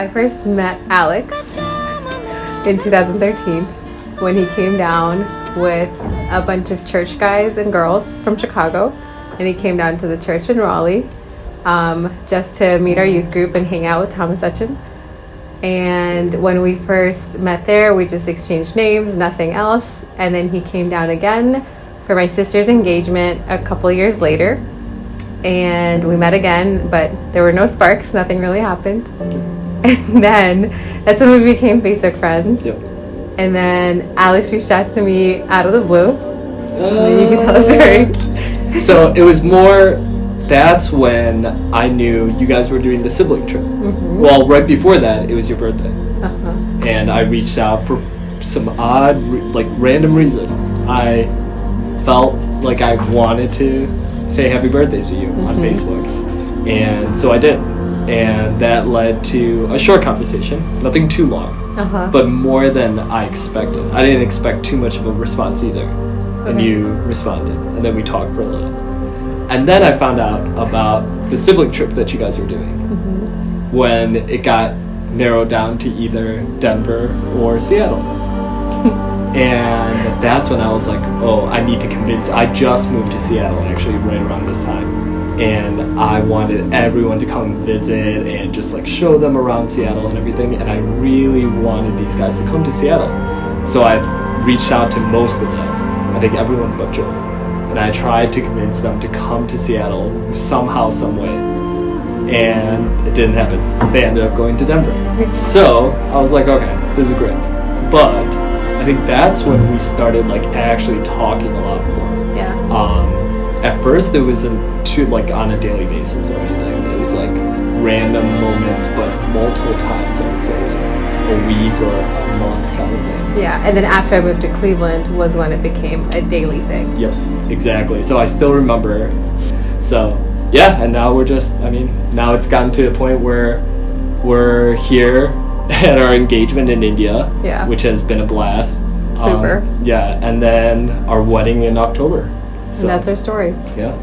I first met Alex in 2013 when he came down with a bunch of church guys and girls from Chicago, and he came down to the church in Raleigh just to meet our youth group and hang out with Thomas Etchen. And when we first met there, we just exchanged names, nothing else. And then he came down again for my sister's engagement a couple years later. And we met again, but there were no sparks. Nothing really happened. And then that's when we became Facebook friends. Yep. And then Alex reached out to me out of the blue. You can tell the story. So it was more, that's when I knew you guys were doing the sibling trip. Mm-hmm. Well, right before that, it was your birthday. Uh-huh. And I reached out for some odd, random reason. I felt like I wanted to say happy birthday to you on Facebook. And so I did. And that led to a short conversation, nothing too long, but more than I expected. I didn't expect too much of a response either. And you responded, and then we talked for a little. And then I found out about the sibling trip that you guys were doing when it got narrowed down to either Denver or Seattle. And that's when I was like, oh, I need to convince. I just moved to Seattle actually right around this time. And I wanted everyone to come visit and just show them around Seattle and everything. And I really wanted these guys to come to Seattle. So I reached out to most of them. I think everyone but Joel. And I tried to convince them to come to Seattle somehow, some way. And it didn't happen. They ended up going to Denver. So I was like, okay, this is great. But I think that's when we started actually talking a lot more. Yeah. At first it wasn't on a daily basis or anything. It was random moments, but multiple times, I would say a week or a month kind of thing. Yeah, and then after I moved to Cleveland was when it became a daily thing. Yep, exactly. So I still remember. So yeah, and now we're now it's gotten to the point where we're here at our engagement in India, which has been a blast. Super. Yeah, and then our wedding in October. So, and that's our story. Yeah.